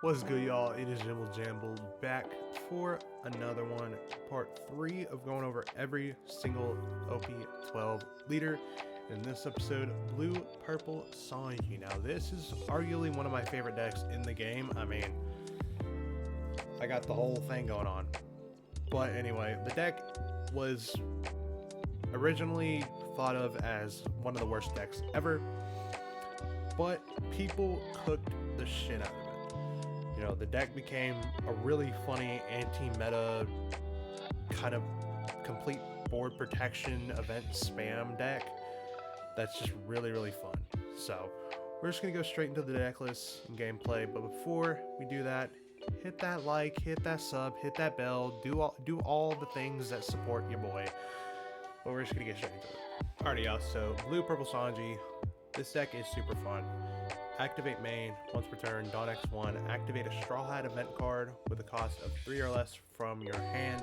What's good, y'all? It is Jimble Jamble back for another one, part 3 of going over every single OP12 leader. In this episode, Blue Purple Sanji. Now, this is arguably one of my favorite decks in the game. I mean, I got the whole thing going on. But anyway, the deck was originally thought of as one of the worst decks ever, but people cooked the shit out of it. You know, the deck became a really funny anti-meta kind of complete board protection event spam deck that's just really, really fun. So we're just going to go straight into the deck list and gameplay, but before we do that, hit that like, hit that sub, hit that bell, do all the things that support your boy. But we're just going to get straight into it. Alrighty, y'all, so Blue Purple Sanji. This deck is super fun. Activate main, once per turn, Dawn X1, activate a Straw Hat event card with a cost of 3 or less from your hand,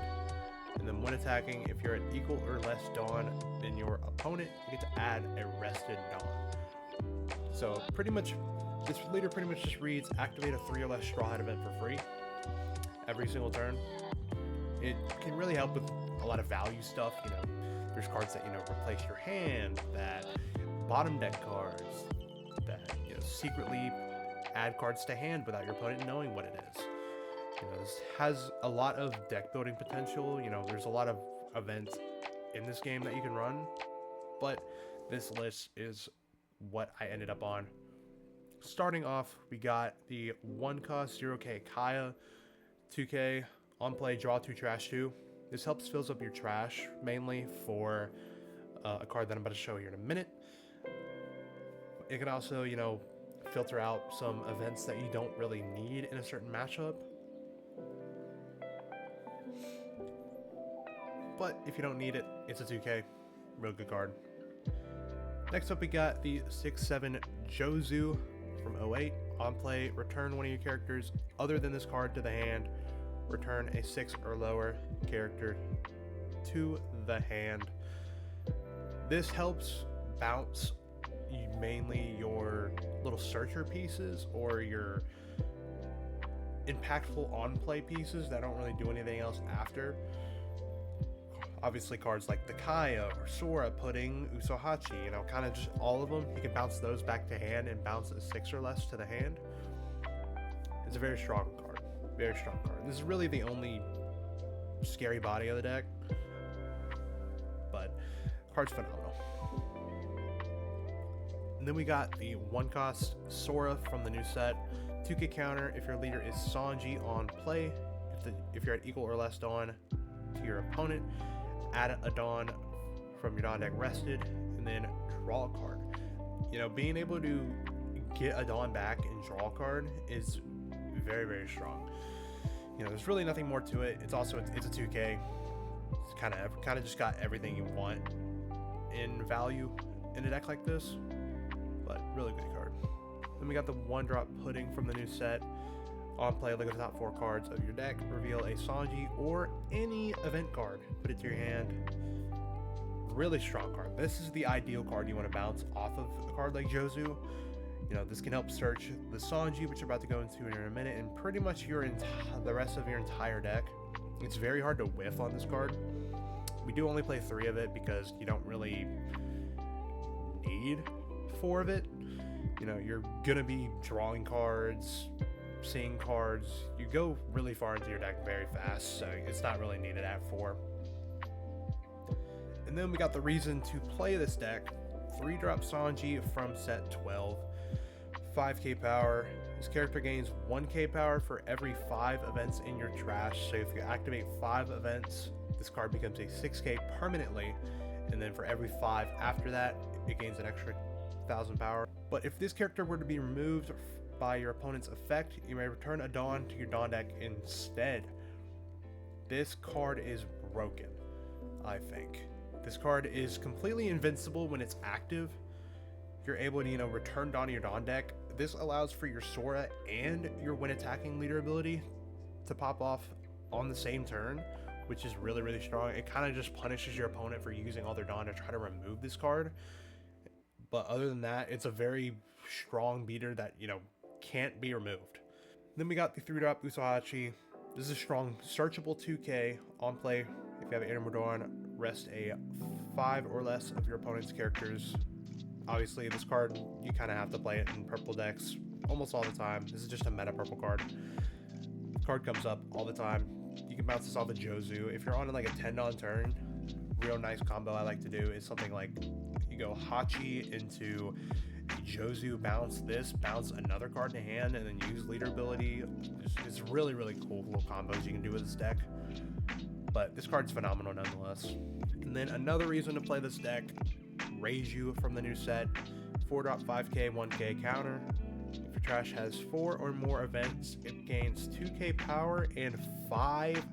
and then when attacking, if you're at equal or less Dawn than your opponent, you get to add a rested Dawn. So pretty much, this leader pretty much just reads, activate a 3 or less Straw Hat event for free every single turn. It can really help with a lot of value stuff, you know, there's cards that, you know, replace your hand, that bottom deck cards, that, you know, secretly add cards to hand without your opponent knowing what it is. You know, this has a lot of deck building potential. You know, there's a lot of events in this game that you can run, but this list is what I ended up on. Starting off, we got the 1-cost 0k Kaya, 2k on play, draw 2, trash 2. This helps fills up your trash mainly for a card that I'm about to show here in a minute. It can also, you know, filter out some events that you don't really need in a certain matchup. But if you don't need it, it's a 2k. Real good card. Next up, we got the 6/7 Jozu from 08. On play, return one of your characters other than this card to the hand. Return a 6 or lower character to the hand. This helps bounce mainly your little searcher pieces or your impactful on play pieces that don't really do anything else after. Obviously cards like the Kaya or Sora, Pudding, Usohachi, you know, kind of just all of them. You can bounce those back to hand and bounce a 6 or less to the hand. It's a very strong card. Very strong card. This is really the only scary body of the deck, but the card's phenomenal. And then we got the 1-cost Sora from the new set. 2k counter if your leader is Sanji on play. If you're at equal or less Dawn to your opponent, add a Dawn from your Dawn deck rested, and then draw a card. You know, being able to get a Dawn back and draw a card is very, very strong. You know, there's really nothing more to it. It's also it's a 2k. It's kind of just got everything you want in value in a deck like this. But really good card. Then we got the 1-drop Pudding from the new set. On play, look at the top 4 cards of your deck. Reveal a Sanji or any event card. Put it to your hand. Really strong card. This is the ideal card you want to bounce off of a card like Jozu. You know, this can help search the Sanji, which you're about to go into in a minute, and pretty much the rest of your entire deck. It's very hard to whiff on this card. We do only play 3 of it because you don't really need 4 of it. You know, you're gonna be drawing cards, seeing cards. You go really far into your deck very fast, so it's not really needed at 4. And then we got the reason to play this deck. 3-drop Sanji from set 12. 5k power. This character gains 1k power for every 5 events in your trash. So if you activate 5 events, this card becomes a 6k permanently, and then for every 5 after that, it gains an extra 1000 power. But if this character were to be removed by your opponent's effect, you may return a Dawn to your Dawn deck instead. This card is broken, I think. This card is completely invincible when it's active. You're able to, you know, return Dawn to your Dawn deck. This allows for your Sora and your when attacking leader ability to pop off on the same turn, which is really, really strong. It kind of just punishes your opponent for using all their Dawn to try to remove this card. But other than that, it's a very strong beater that, you know, can't be removed. Then we got the 3-drop Usohachi. This is a strong searchable 2K on play. If you have an Intermodon, rest a 5 or less of your opponent's characters. Obviously, this card, you kind of have to play it in purple decks almost all the time. This is just a meta purple card. The card comes up all the time. You can bounce this off of Jozu. If you're on like a 10-on turn, real nice combo I like to do is something like you go Hachi into Jozu, bounce this, bounce another card in hand, and then use leader ability. It's really, really cool little combos you can do with this deck. But this card's phenomenal nonetheless. And then another reason to play this deck, Raise You from the new set. 4-drop 5k, 1k counter. If your trash has 4 or more events, it gains 2k power and 5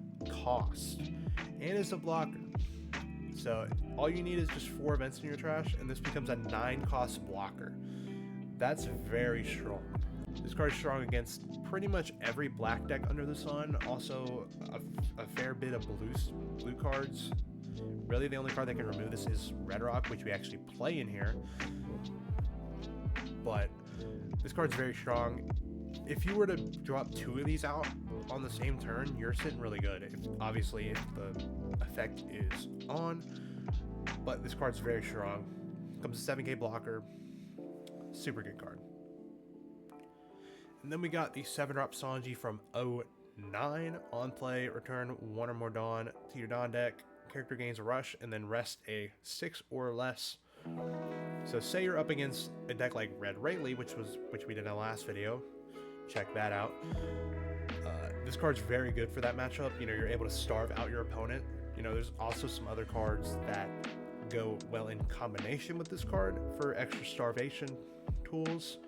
cost. And it's a blocker. So all you need is just 4 events in your trash, and this becomes a 9 cost blocker. That's very strong. This card is strong against pretty much every black deck under the sun. Also a fair bit of blue cards. Really the only card that can remove this is Red Rock, which we actually play in here. But this card's very strong. If you were to drop 2 of these out on the same turn, you're sitting really good. Obviously, if the effect is on, but this card's very strong. Comes a 7k blocker. Super good card. And then we got the 7-drop Sanji from 09 on play. Return 1 or more Dawn to your Dawn deck. Character gains a rush and then rest a 6 or less. So say you're up against a deck like Red Rayleigh, which we did in the last video. Check that out. This card's very good for that matchup. You know, you're able to starve out your opponent. You know, there's also some other cards that go well in combination with this card for extra starvation tools.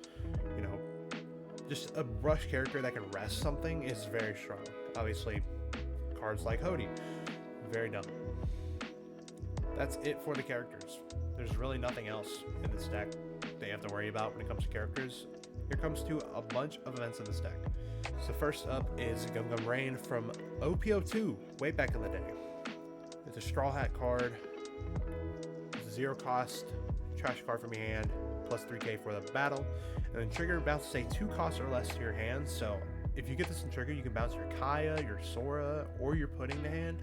You know, just a rush character that can rest something is very strong. Obviously, cards like Hody, very dumb. That's it for the characters. There's really nothing else in this deck that you have to worry about when it comes to characters. Here comes to a bunch of events in this deck. So first up is Gum Gum Rain from OP12, way back in the day. It's a Straw Hat card. It's a 0 cost, trash card from your hand, plus 3k for the battle. And then trigger bounces a 2 cost or less to your hand. So if you get this in trigger, you can bounce your Kaya, your Sora, or your Pudding to hand,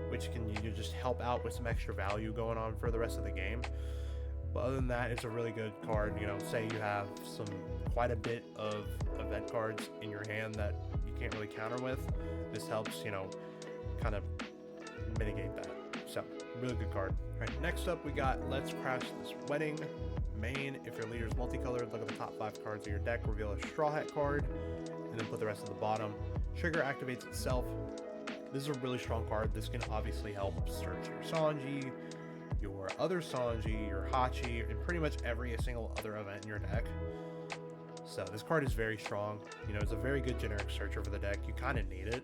which can you just help out with some extra value going on for the rest of the game. But other than that, it's a really good card. You know, say you have quite a bit of event cards in your hand that you can't really counter with. This helps, you know, kind of mitigate that. So, really good card. All right, next up we got Let's Crash This Wedding. Main, if your leader is multicolored, look at the top 5 cards of your deck, reveal a Straw Hat card, and then put the rest at the bottom. Trigger activates itself. This is a really strong card. This can obviously help search your Sanji, your other Sanji, your Hachi, and pretty much every single other event in your deck. So this card is very strong. You know, it's a very good generic searcher for the deck. You kind of need it.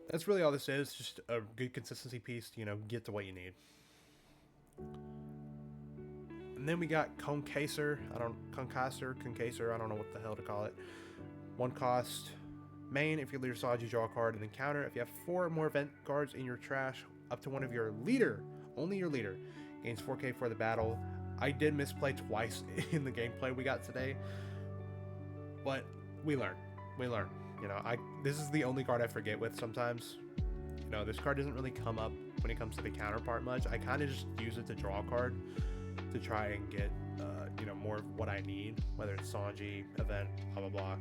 That's really all this is. Just a good consistency piece to, you know, get to what you need. And then we got Concaser. I don't know what the hell to call it. 1 cost. Main, if your leader Sanji, draw a card, and then counter. If you have 4 or more event cards in your trash, up to one of your leader, only your leader, gains 4k for the battle. I did misplay twice in the gameplay we got today, but we learn. You know, this is the only card I forget with sometimes. You know, this card doesn't really come up when it comes to the counterpart much. I kind of just use it to draw a card to try and get, you know, more of what I need, whether it's Sanji, event, blah, blah, blah.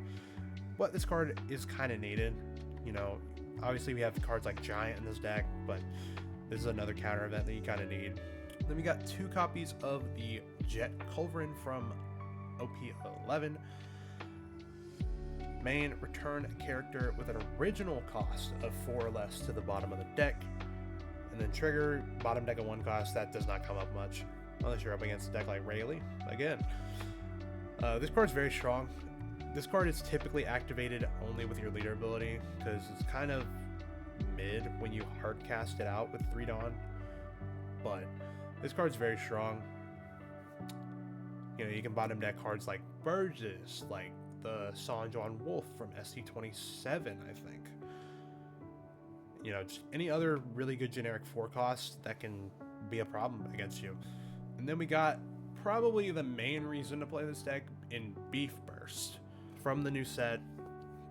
But this card is kind of needed. You know, obviously we have cards like Giant in this deck, but this is another counter event that you kind of need. Then we got 2 copies of the Jet Culverin from OP11. Main, return a character with an original cost of 4 or less to the bottom of the deck. And then trigger, bottom deck of 1 cost. That does not come up much unless you're up against a deck like Rayleigh. Again, this card's very strong. This card is typically activated only with your leader ability because it's kind of mid when you hard cast it out with 3 Dawn. But this card's very strong. You know, you can bottom deck cards like Burgess, like the Sanjon Wolf from ST27, I think. You know, just any other really good generic 4 costs that can be a problem against you. And then we got probably the main reason to play this deck in Beef Burst from the new set.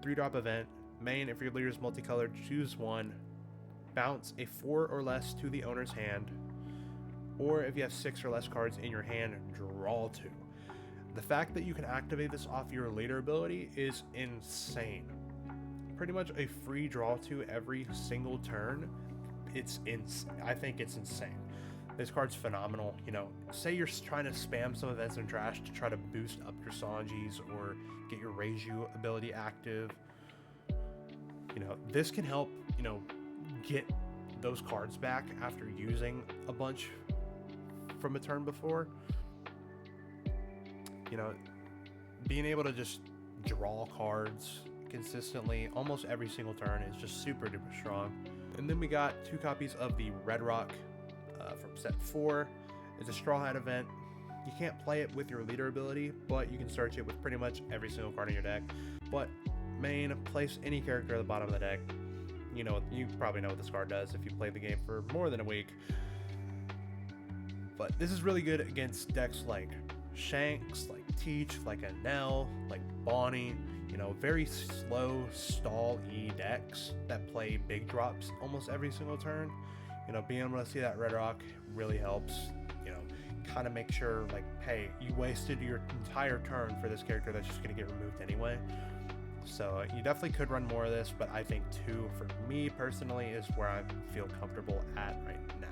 3-drop event. Main, if your leader is multicolored, choose one. Bounce a 4 or less to the owner's hand. Or if you have 6 or less cards in your hand, draw 2. The fact that you can activate this off your leader ability is insane. Pretty much a free draw 2 every single turn. I think it's insane. This card's phenomenal. You know, say you're trying to spam some events in trash to try to boost up your Sanjis or get your Reiju ability active. You know, this can help, you know, get those cards back after using a bunch from a turn before. You know, being able to just draw cards consistently almost every single turn is just super duper strong. And then we got 2 copies of the Red Rock from set 4. It's a Straw Hat event. You can't play it with your leader ability, but you can search it with pretty much every single card in your deck. But main, place any character at the bottom of the deck. You know, you probably know what this card does if you play the game for more than a week. But this is really good against decks like Shanks, like Teach, like Enel, like Bonnie. You know, very slow stall-y decks that play big drops almost every single turn. You know, being able to see that Red Rock really helps. You know, kind of make sure, like, hey, you wasted your entire turn for this character that's just going to get removed anyway. So you definitely could run more of this, but I think 2 for me personally is where I feel comfortable at right now.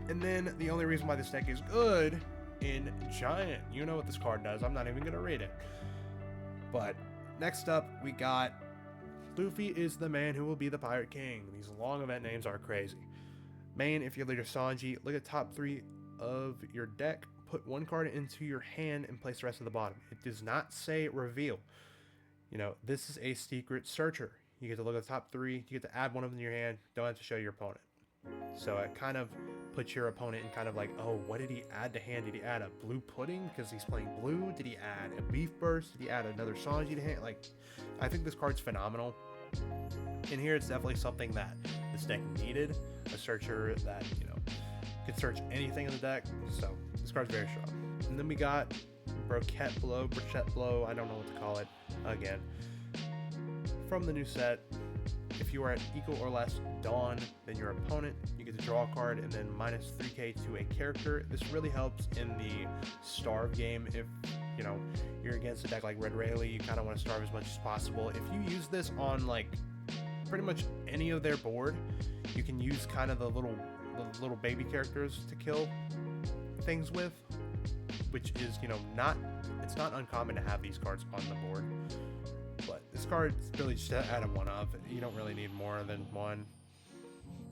And then the only reason why this deck is good in Giant, you know what this card does. I'm not even going to read it. But next up, we got Luffy is the man who will be the Pirate King. These long event names are crazy. Main, if you're leader Sanji, look at top 3 of your deck. Put 1 card into your hand and place the rest at the bottom. It does not say reveal. You know, this is a secret searcher. You get to look at the top 3. You get to add one of them to your hand. Don't have to show your opponent. So it kind of puts your opponent in kind of like, oh, what did he add to hand? Did he add a blue pudding because he's playing blue? Did he add a beef burst? Did he add another Sanji to hand? Like, I think this card's phenomenal. In here, it's definitely something that this deck needed. A searcher that, you know, could search anything in the deck. So this card's very strong. And then we got Brochette Blow, I don't know what to call it again. From the new set, if you are at equal or less Dawn than your opponent, you get to draw a card and then minus 3k to a character. This really helps in the starve game. If, you know, you're against a deck like Red Rayleigh, you kind of want to starve as much as possible. If you use this on, like, pretty much any of their board, you can use kind of the little baby characters to kill things with, which is, you know, it's not uncommon to have these cards on the board. But this card is really just to add a one of. You don't really need more than one.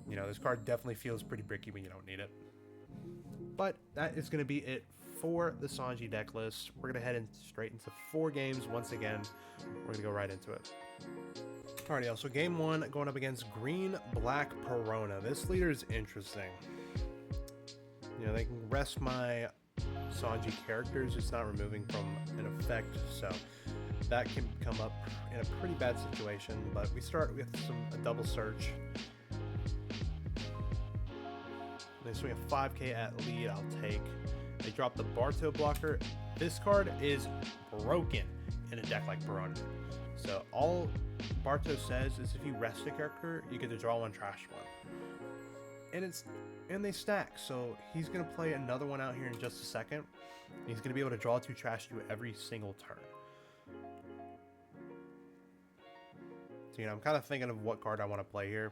You know, this card definitely feels pretty bricky when you don't need it. But that is going to be it for the Sanji deck list. We're going to head straight into 4 games once again. We're going to go right into it. Alrighty, y'all. So game 1, going up against Green Black Perona. This leader is interesting. You know, they can rest my Sanji characters. It's not removing from an effect, so that can come up in a pretty bad situation. But we start with a double search. They swing a 5k at lead, I'll take. They drop the Barto blocker. This card is broken in a deck like Perona. So all Barto says is if you rest a character, you get to draw 1, trash 1. And they stack, so he's gonna play another one out here in just a second. He's gonna be able to draw 2, trash 2 every single turn. So, you know, I'm kind of thinking of what card I want to play here.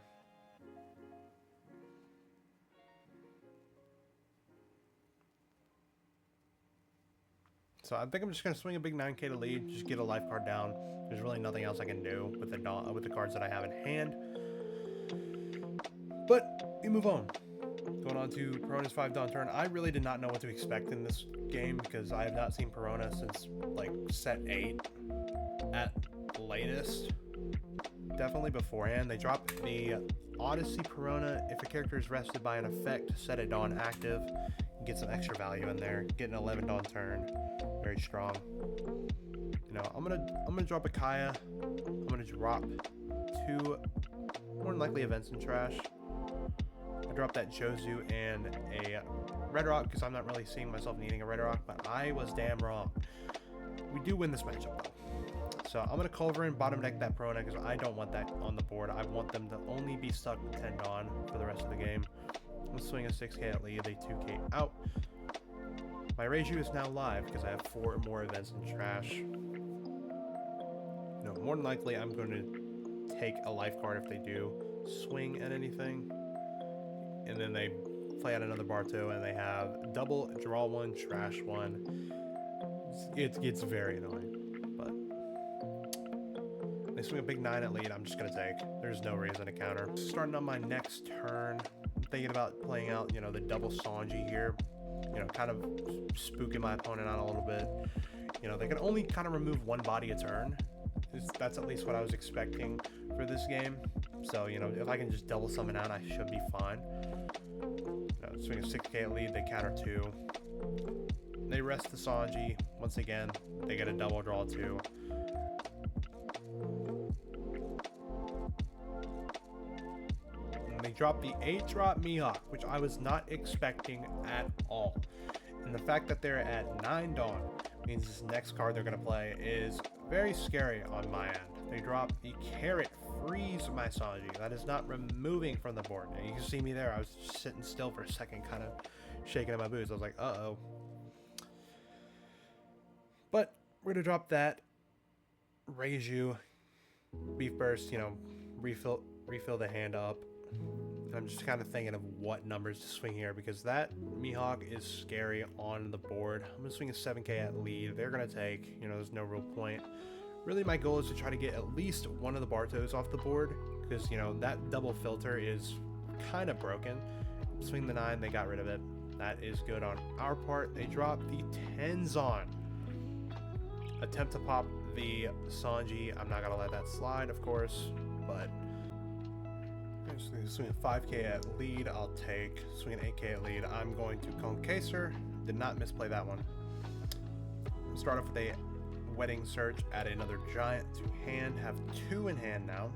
So I think I'm just going to swing a big 9k to lead, just get a life card down. There's really nothing else I can do with the cards that I have in hand. But we move on. Going on to Perona's 5 Dawn turn. I really did not know what to expect in this game because I have not seen Perona since like set 8 at the latest. Definitely beforehand. They drop the Odyssey Perona. If a character is rested by an effect set at Dawn active, you get some extra value in there. Get an 11 Dawn turn. Very strong. You know, I'm gonna drop a Kaya. I'm gonna drop 2 more than likely events in trash. I dropped that Jozu and a Red Rock because I'm not really seeing myself needing a Red Rock, but I was damn wrong. We do win this matchup though. So I'm going to Culverin bottom deck that Perona because I don't want that on the board. I want them to only be stuck with 10 Dawn for the rest of the game. I'm going to swing a 6k at lead, a 2k out. My Reiju is now live because I have 4 more events in trash. You know, more than likely I'm going to take a life card if they do swing at anything. And then they play out another Barto and they have double draw 1, trash 1. It gets very annoying, but they swing a big 9 at lead. I'm just gonna take. There's no reason to counter. Starting on my next turn, I'm thinking about playing out, you know, the double Sanji here. You know, kind of spooking my opponent out a little bit. You know, they can only kind of remove one body a turn. That's at least what I was expecting for this game. So, you know, if I can just double summon out, I should be fine. Swing a 6k at lead, they counter 2. They rest the Sanji. Once again, they get a double draw 2. And they drop the 8-drop Mihawk, which I was not expecting at all. And the fact that they're at 9 Dawn means this next card they're going to play is very scary on my end. They drop the Carrot, freeze my Sanji. That is not removing from the board. And you can see me there. I was just sitting still for a second, kind of shaking in my boots. I was like, uh-oh. But we're going to drop that Reiju, Beef Burst, you know, refill the hand up. And I'm just kind of thinking of what numbers to swing here because that Mihawk is scary on the board. I'm going to swing a 7k at lead. They're going to take, you know, there's no real point. Really, my goal is to try to get at least one of the Bartos off the board because, you know, that double filter is kind of broken. Swing the 9, they got rid of it. That is good on our part. They drop the 10s on. Attempt to pop the Sanji. I'm not going to let that slide, of course, but swing a 5k at lead. I'll take. Swing an 8k at lead. I'm going to Concaser. Did not misplay that one. Start off with a Wedding Search, add another Giant to hand, have 2 in hand now.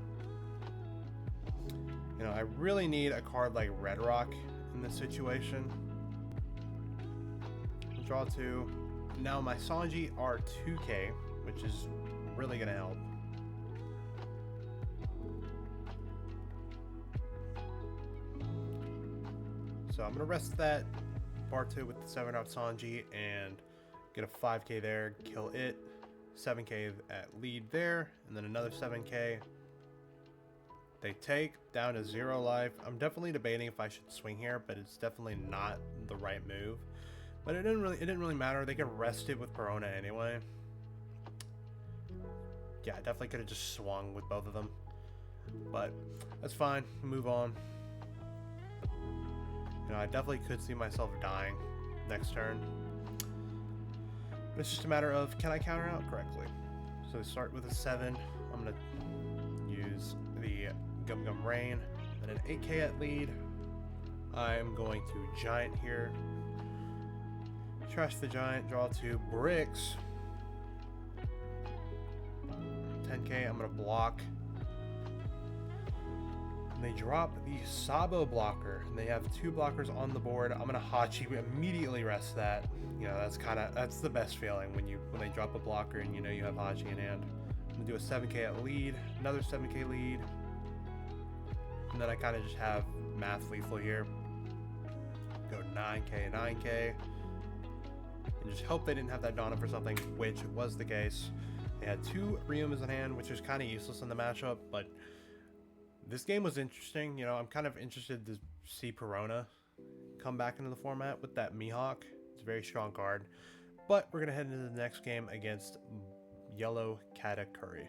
You know, I really need a card like Red Rock in this situation. Draw 2. Now my Sanji are 2k, which is really going to help. So I'm going to rest that Barto with the 7-drop Sanji and get a 5k there, kill it. 7k at lead there, and then another 7k. They take down to 0 life. I'm definitely debating if I should swing here, but it's definitely not the right move. But it didn't really matter. They could rest it with Perona anyway. Yeah, I definitely could have just swung with both of them, but that's fine. Move on. You know, I definitely could see myself dying next turn. It's just a matter of, can I counter out correctly? So start with a 7. I'm going to use the Gum Gum Rain and an 8k at lead. I'm going to Giant here. Trash the Giant, draw 2 bricks. 10k, I'm going to block. And they drop the Sabo blocker, and they have 2 blockers on the board. I'm gonna Hachi immediately rest that. You know, that's the best feeling when they drop a blocker and you know you have Hachi in hand. I'm gonna do a 7k at lead, another 7k lead, and then I kind of just have math lethal here. Go 9k, and just hope they didn't have that Donna for something, which was the case. They had 2 Ryumas in hand, which is kind of useless in the matchup, but this game was interesting. You know, I'm kind of interested to see Perona come back into the format with that Mihawk. It's a very strong card. But we're going to head into the next game against Yellow Katakuri.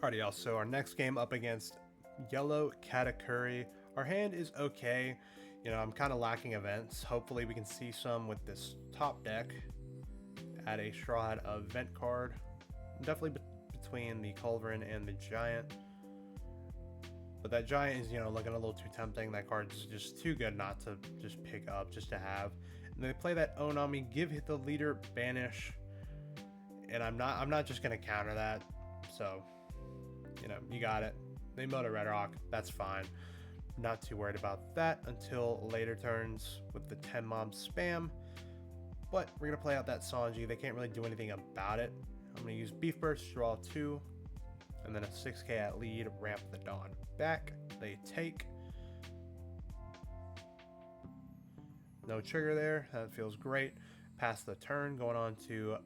Alrighty, y'all. So our next game up against Yellow Katakuri. Our hand is okay. You know, I'm kind of lacking events. Hopefully we can see some with this top deck. Add a Straw Hat event card. Definitely between the Culverin and the Giant. But that Giant is, you know, looking a little too tempting. That card's just too good not to just pick up, just to have. And they play that Onami, give hit the leader, banish. And I'm not just gonna counter that. So, you know, you got it. They moto Red Rock, that's fine. Not too worried about that until later turns with the 10 mob spam. but we're going to play out that Sanji. They can't really do anything about it. I'm going to use Beef Burst, draw 2, and then a 6k at lead, ramp the Dawn back. They take. No trigger there. That feels great. Pass the turn, going on to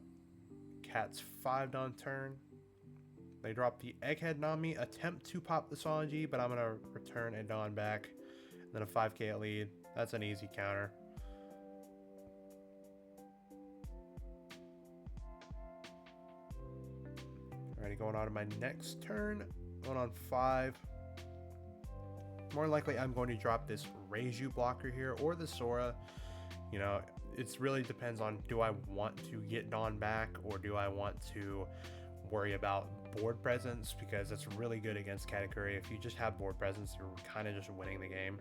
Cat's 5 Dawn turn. They drop the Egghead Nami, attempt to pop the Sanji, but I'm going to return a Dawn back. And then a 5k at lead. That's an easy counter. Alrighty, going on to my next turn. Going on 5. More likely I'm going to drop this Reiju blocker here or the Sora. You know, it really depends on, do I want to get Dawn back or do I want to worry about board presence, because it's really good against Katakuri. If you just have board presence, you're kind of just winning the game.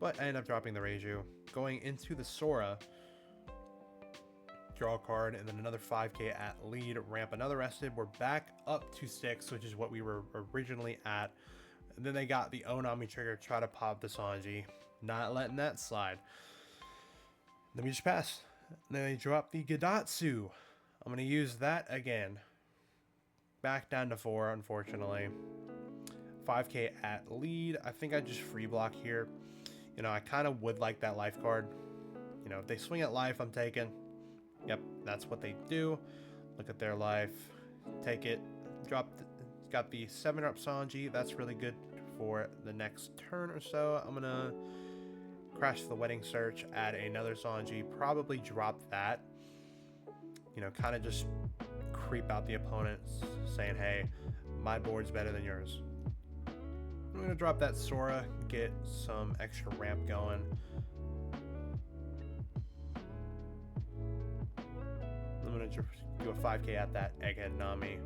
But I end up dropping the Reiju. Going into the Sora, draw a card, and then another 5k at lead, ramp another rested. We're back up to 6, which is what we were originally at. And then they got the Onami trigger, try to pop the Sanji. Not letting that slide. Then we just pass. And then they drop the Gidatsu. I'm going to use that again. Back down to 4, unfortunately. 5k at lead. I think I just free block here. You know, I kind of would like that life card. You know, if they swing at life, I'm taking. Yep, that's what they do. Look at their life. Take it. Got the 7-up Sanji. That's really good for the next turn or so. I'm going to crash the Wedding Search, add another Sanji. Probably drop that. You know, kind of just creep out the opponents, saying, hey, my board's better than yours. I'm going to drop that Sora, get some extra ramp going. I'm going to do a 5k at that Egghead Nami.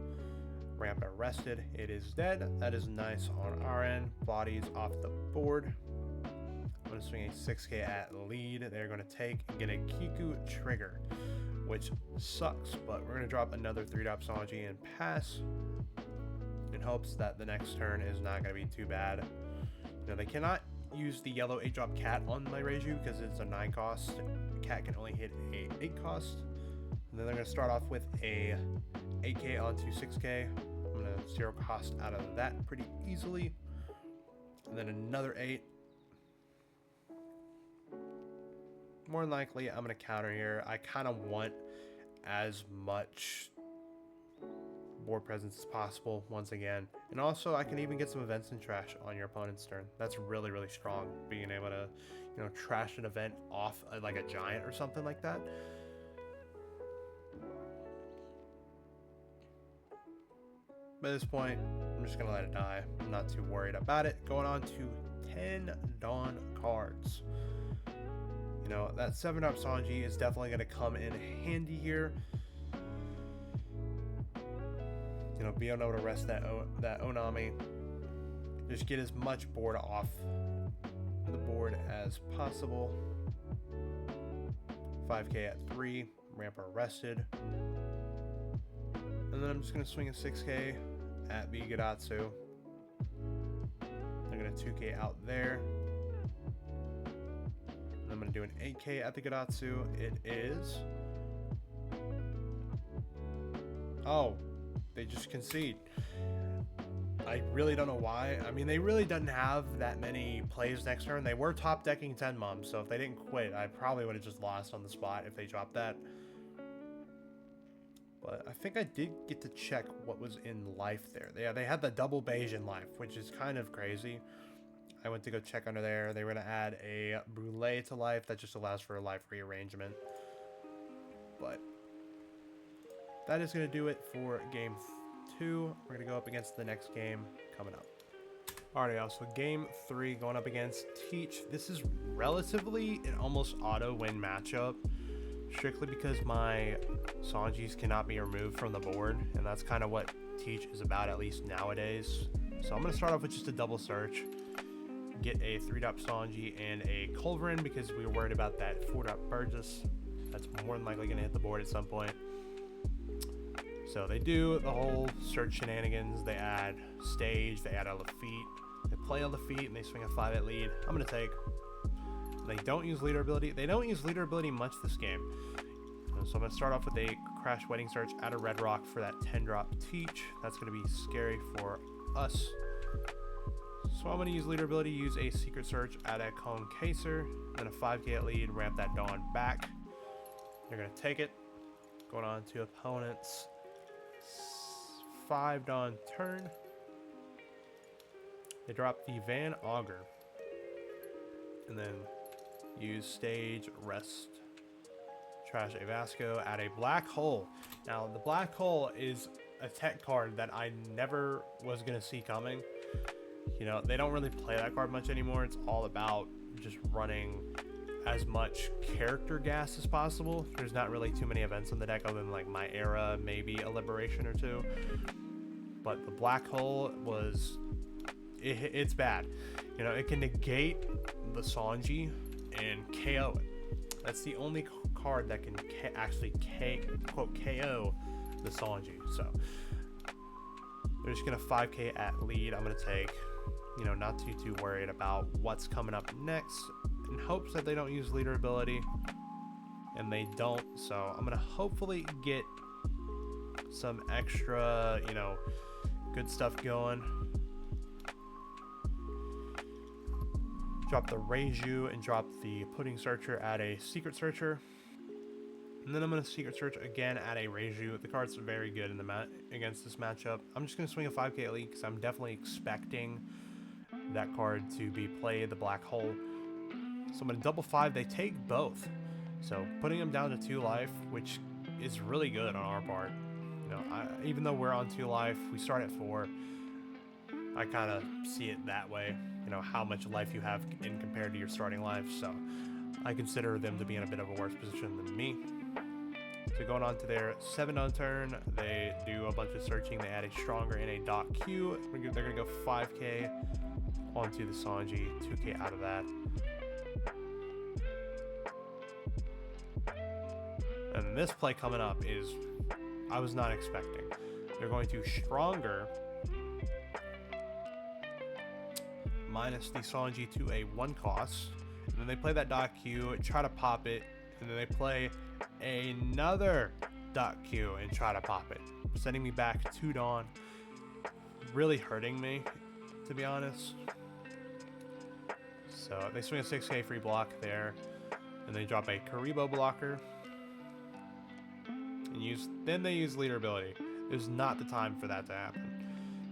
Ramp arrested. It is dead. That is nice on our end. Bodies off the board. I'm going to swing a 6k at lead. They're going to take and get a Kiku trigger, which sucks, but we're going to drop another 3-drop Sanji and pass in hopes that the next turn is not going to be too bad. You know, they cannot use the yellow 8-drop Cat on my Reiju because it's a 9 cost. Cat can only hit a 8 cost. And then they're going to start off with a 8k onto 6k. I'm going to 0 cost out of that pretty easily. And then another 8. More than likely, I'm going to counter here. I kind of want as much board presence as possible once again. And also, I can even get some events and trash on your opponent's turn. That's really, really strong, being able to, you know, trash an event off like a giant or something like that. But at this point, I'm just going to let it die. I'm not too worried about it. Going on to 10 Dawn cards. You know, that 7-up Sanji is definitely going to come in handy here. You know, be able to rest that Onami. Just get as much board off the board as possible. 5k at 3. Ramp arrested. And then I'm just going to swing a 6k at the Gidatsu. I'm going to 2k out there. And I'm going to do an 8k at the Gidatsu. It is... Oh, they just concede. I really don't know why. I mean, they really didn't have that many plays next turn. They were top decking 10 mums, so if they didn't quit, I probably would have just lost on the spot if they dropped that. But I think I did get to check what was in life there. Yeah, they had the double beige in life, which is kind of crazy. I went to go check under there. They were going to add a brulee to life that just allows for a life rearrangement. But that is going to do it for game 2. We're going to go up against the next game coming up. Alright, y'all, so game 3 going up against Teach. This is relatively an almost auto win matchup, strictly because my Sanjis cannot be removed from the board, and that's kind of what Teach is about, at least nowadays. So I'm going to start off with just a double search, get a 3-drop Sanji and a Culverin because we were worried about that 4-drop Burgess. That's more than likely going to hit the board at some point. So they do the whole search shenanigans. They add stage, they add a Lafitte, they play a Lafitte, and they swing a 5 at lead. I'm going to take. They don't use leader ability. They don't use leader ability much this game. So I'm going to start off with a Crash Wedding Search at a Red Rock for that 10-drop Teach. That's going to be scary for us. So I'm going to use leader ability, use a Secret Search at a Cone Caser, then a 5k at lead, ramp that Dawn back. They're going to take it. Going on to opponent's 5 Dawn turn. They drop the Van Augur. And then use Stage, Rest, Trash a Vasco, add a Black Hole. Now, the Black Hole is a tech card that I never was going to see coming. You know, they don't really play that card much anymore. It's all about just running as much character gas as possible. There's not really too many events in the deck other than like My Era, maybe a Liberation or two. But the Black Hole was... it's bad. You know, it can negate the Sanji and KO it. That's the only card that can actually quote KO the Sanji. So they're just gonna 5k at lead. I'm gonna take, you know, not too worried about what's coming up next, in hopes that they don't use leader ability, and they don't. So I'm gonna hopefully get some extra, you know, good stuff going. Drop the Reiju and drop the Pudding Searcher at a Secret Searcher. And then I'm going to Secret Search again at a Reiju. The card's very good in the against this matchup. I'm just going to swing a 5k at lead because I'm definitely expecting that card to be played, the Black Hole. So I'm going to double 5. They take both. So putting them down to 2 life, which is really good on our part. You know, even though we're on 2 life, we start at 4. I kind of see it that way. You know, how much life you have in compared to your starting life. So I consider them to be in a bit of a worse position than me. So going on to their 7 on turn, they do a bunch of searching. They add a Stronger and a Dot Q. They're going to go 5k onto the Sanji, 2k out of that. And this play coming up is, I was not expecting. They're going to Stronger minus the Sanji to a 1 cost. And then they play that Dot Q, try to pop it, and then they play another Dot Q and try to pop it, sending me back to Dawn. Really hurting me, to be honest. So they swing a 6k free block there, and they drop a Karibo blocker. And then they use leader ability. It was not the time for that to happen.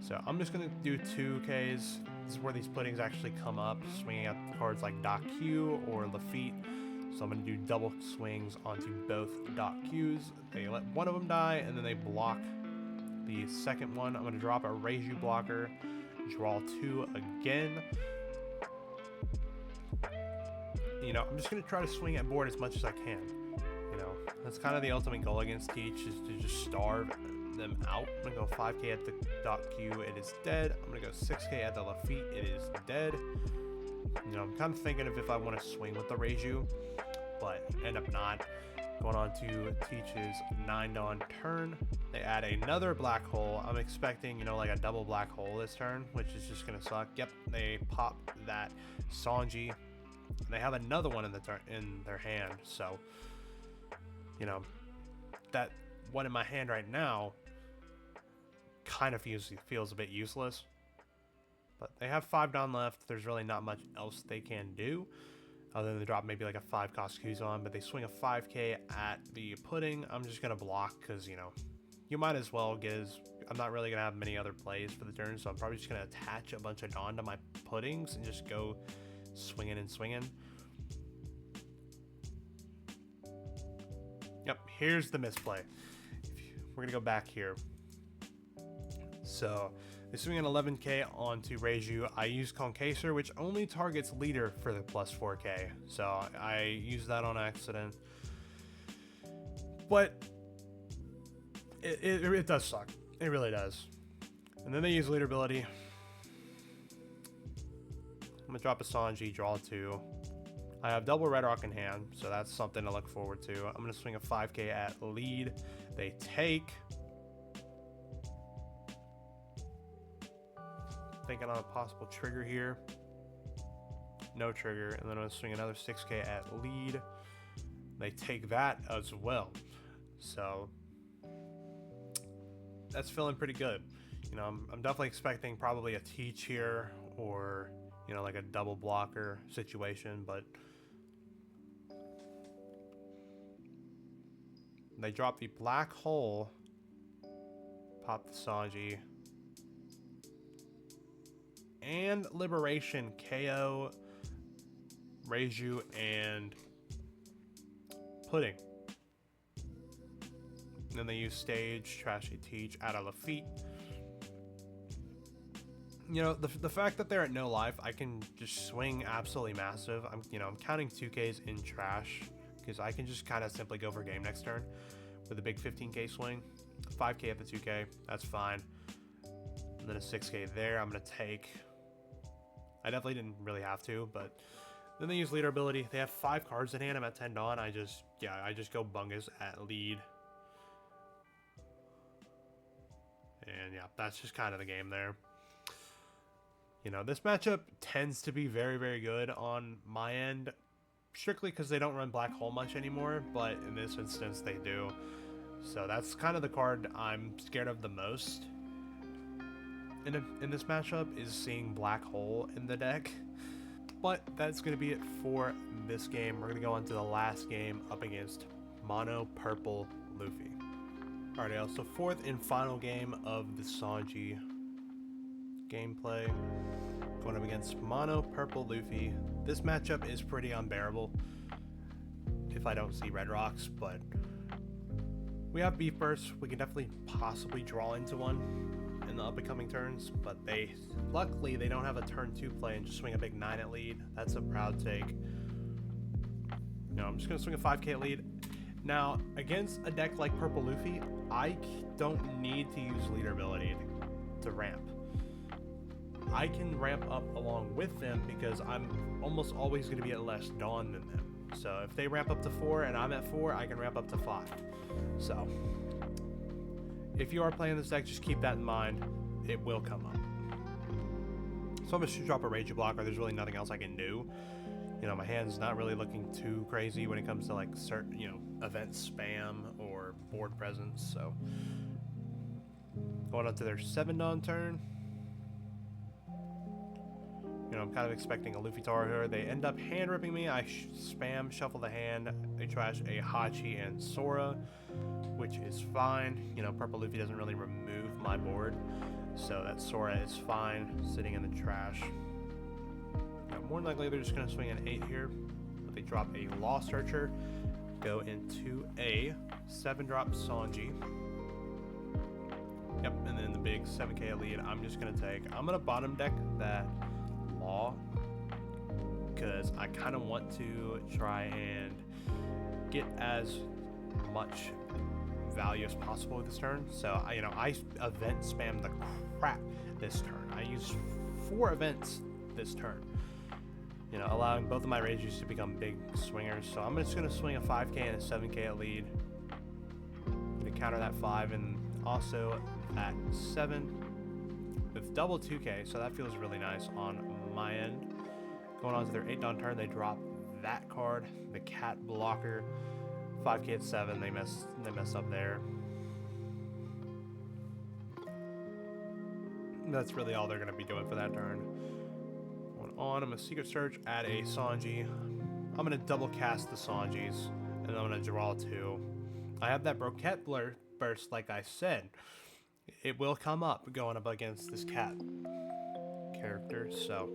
So I'm just going to do 2Ks. This is where these puddings actually come up, swinging out cards like Dot Q or Lafitte. So I'm going to do double swings onto both Dot Qs. They let one of them die, and then they block the second one. I'm going to drop a Reiju blocker, draw 2 again. You know, I'm just going to try to swing at board as much as I can. You know, that's kind of the ultimate goal against Teach, is to just starve them out. I'm gonna go 5k at the Dot Q, it is dead. I'm gonna go 6k at the Lafitte, it is dead. You know, I'm kind of thinking of if I want to swing with the Reiju, but end up not. Going on to Teach's 9 on turn. They add another Black Hole. I'm expecting, you know, like a double Black Hole this turn, which is just gonna suck. Yep, they pop that Sanji. And they have another one in their hand, so you know, that one in my hand right now kind of feels a bit useless. But they have 5 down left. There's really not much else they can do other than they drop maybe like a 5 cost Kuzan, but they swing a 5k at the pudding. I'm just going to block because, you know, you might as well I'm not really going to have many other plays for the turn, so I'm probably just going to attach a bunch of Dawn to my puddings and just go swinging and swinging. Yep, here's the misplay. We're going to go back here. So they swing an 11k onto Reiju. I use Concaser, which only targets leader for the plus 4k. So I use that on accident. But it does suck. It really does. And then they use leader ability. I'm going to drop a Sanji, draw 2. I have double Red Rock in hand, so that's something to look forward to. I'm going to swing a 5k at lead. They take. Thinking on a possible trigger here. no trigger, and then I'm gonna swing another 6k at lead. They take that as well, so that's feeling pretty good. You know, I'm definitely expecting probably a teach here, or you know, like a double blocker situation, but they drop the black hole, pop the Sanji, and Liberation KO Reiju and Pudding. And then they use Stage, Trash a Teach, out of Lafitte. You know, the fact that they're at no life, I can just swing absolutely massive. I'm counting 2Ks in Trash because I can just kind of simply go for game next turn with a big 15K swing. 5K at the 2K, that's fine. And then a 6K there. I'm gonna take. I definitely didn't really have to, but then they use leader ability. They have 5 cards in hand. I'm at 10 Dawn. I just go bungus at lead. And yeah, that's just kind of the game there. You know, this matchup tends to be very, very good on my end, strictly because they don't run Black Hole much anymore, but in this instance they do. So that's kind of the card I'm scared of the most in this matchup, is seeing Black Hole in the deck. But that's going to be it for this game. We're going to go on to the last game up against Mono Purple Luffy. Alright, y'all, so fourth and final game of the Sanji gameplay, going up against Mono Purple Luffy. This matchup is pretty unbearable if I don't see red rocks, but we have beef bursts. We can definitely possibly draw into one in the up-and-coming turns, but luckily they don't have a turn 2 play and just swing a big 9 at lead. That's a proud take. You know, I'm just gonna swing a 5k at lead. Now, against a deck like Purple Luffy, I don't need to use leader ability to ramp. I can ramp up along with them because I'm almost always going to be at less Dawn than them. So if they ramp up to 4 and I'm at 4, I can ramp up to 5. So if you are playing this deck, just keep that in mind. It will come up. So I'm going to drop a Reiju blocker. There's really nothing else I can do. You know, my hand's not really looking too crazy when it comes to like certain, you know, event spam or board presence. So going on to their 7 Dawn turn. You know, I'm kind of expecting a Luffy Tar here. They end up hand ripping me. I spam shuffle the hand. They trash a Hachi and Sora, which is fine. You know, Purple Luffy doesn't really remove my board, so that Sora is fine sitting in the trash. More than likely they're just going to swing an 8 here, but they drop a Law Searcher, go into a 7-drop Sanji. Yep, and then the big 7k lead I'm just going to take. I'm going to bottom deck that Law because I kind of want to try and get as much value as possible with this turn. So I event spam the crap this turn. I use 4 events this turn, you know, allowing both of my Reijus to become big swingers. So I'm just going to swing a 5k and a 7k at lead to counter that 5, and also at 7 with double 2k, so that feels really nice on my end. Going on to their 8 Dawn turn, they drop that card, the Cat Blocker. 5k at 7, they mess up there. That's really all they're going to be doing for that turn. Going on, I'm going to Secret Search, add a Sanji. I'm going to double cast the Sanjis, and I'm going to draw 2. I have that Broquette Burst, like I said. It will come up going up against this cat character, so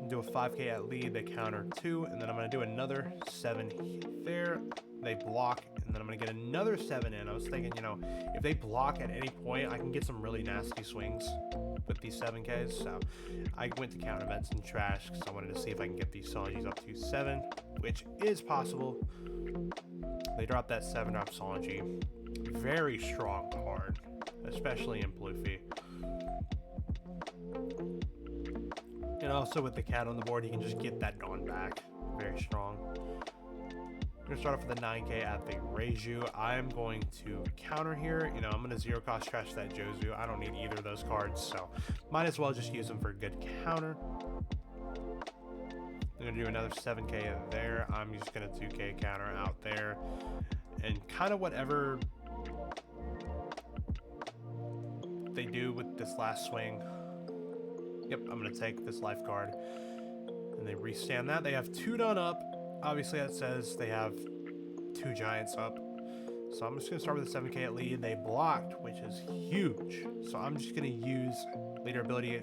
do a 5k at lead, they counter 2, and then I'm going to do another 7 there. They block, and then I'm going to get another 7 in. I was thinking, you know, if they block at any point, I can get some really nasty swings with these 7ks, so I went to counter events and trash because I wanted to see if I can get these Sanjis up to 7, which is possible. They drop that 7-drop Sanji. Very strong card, especially in Luffy. And also with the cat on the board, he can just get that Dawn back. Very strong. I'm going to start off with a 9k at the Reiju. I'm going to counter here. You know, I'm going to 0-cost trash that Jozu. I don't need either of those cards, so might as well just use them for a good counter. gonna do another 7k there. I'm just gonna 2k counter out there, and kind of whatever they do with this last swing. Yep, I'm gonna take this life card, and they restand that. They have 2 done up. Obviously, that says they have 2 giants up. So I'm just gonna start with a 7k at lead. They blocked, which is huge. So I'm just gonna use leader ability,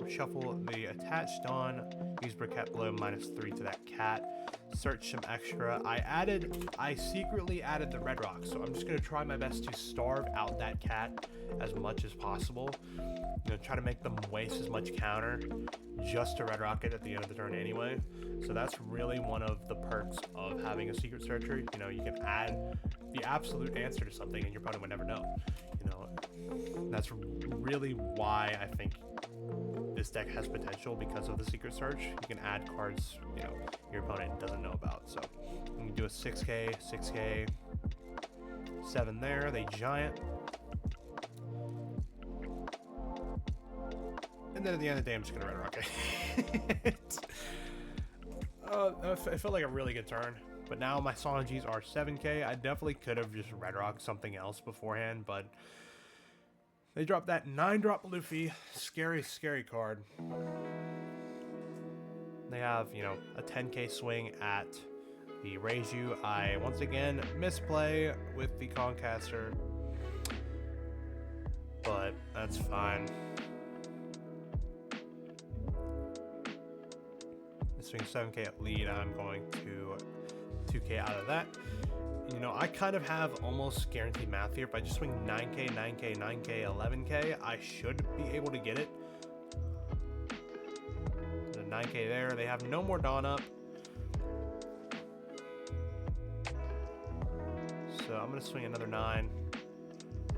shuffle the attached Dawn, use Briquette Blow -3 to that cat, search some extra. I secretly added the red rock, so I'm just gonna try my best to starve out that cat as much as possible. You know, try to make them waste as much counter just to red rocket at the end of the turn anyway. So that's really one of the perks of having a secret searcher. You know, you can add the absolute answer to something and your opponent would never know. You know, that's really why I think this deck has potential because of the secret search. You can add cards, you know, your opponent doesn't know about. So you can do a 6k, 6k, 7 there. They giant. And then at the end of the day, I'm just gonna red rocket. It felt like a really good turn. But now my Sanjis are 7k. I definitely could have just red rocked something else beforehand, but they dropped that 9-drop Luffy. Scary, scary card. They have, you know, a 10k swing at the Reiju. I, once again, misplay with the Concaster. But that's fine. Swing 7k at lead. I'm going to 2k out of that. You know, I kind of have almost guaranteed math here. If I just swing 9k, 9k, 9k, 11k, I should be able to get it. The 9k there. They have no more Dawn up. So I'm going to swing another 9.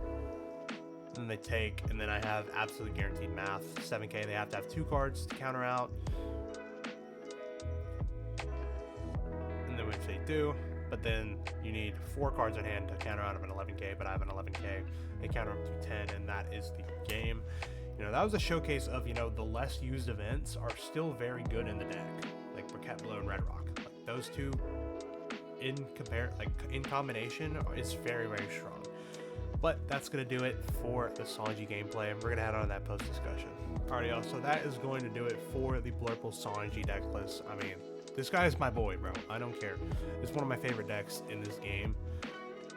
And then they take, and then I have absolute guaranteed math. 7k, they have to have 2 cards to counter out. Which they do, but then you need 4 cards in hand to counter out of an 11k, but I have an 11k. They counter up to 10, and that is the game. You know, that was a showcase of, you know, the less used events are still very good in the deck, like Briquette Blow and Red Rock. Like, those two in combination is very, very strong. But that's going to do it for the Sanji gameplay, and we're going to head on to that post-discussion. Alright, y'all, so that is going to do it for the Blurple Sanji deck list. I mean, this guy is my boy, bro. I don't care. It's one of my favorite decks in this game.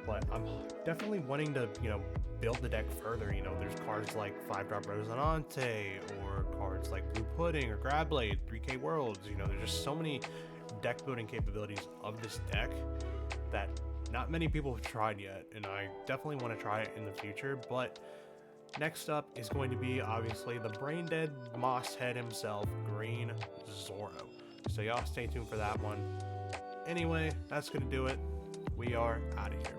But I'm definitely wanting to, you know, build the deck further. You know, there's cards like 5-drop Rosinante, or cards like Blue Pudding or Grab Blade, 3K Worlds. You know, there's just so many deck building capabilities of this deck that not many people have tried yet. And I definitely want to try it in the future. But next up is going to be, obviously, the brain dead Moss Head himself, Green Zoro. So y'all stay tuned for that one. Anyway, that's going to do it. We are out of here.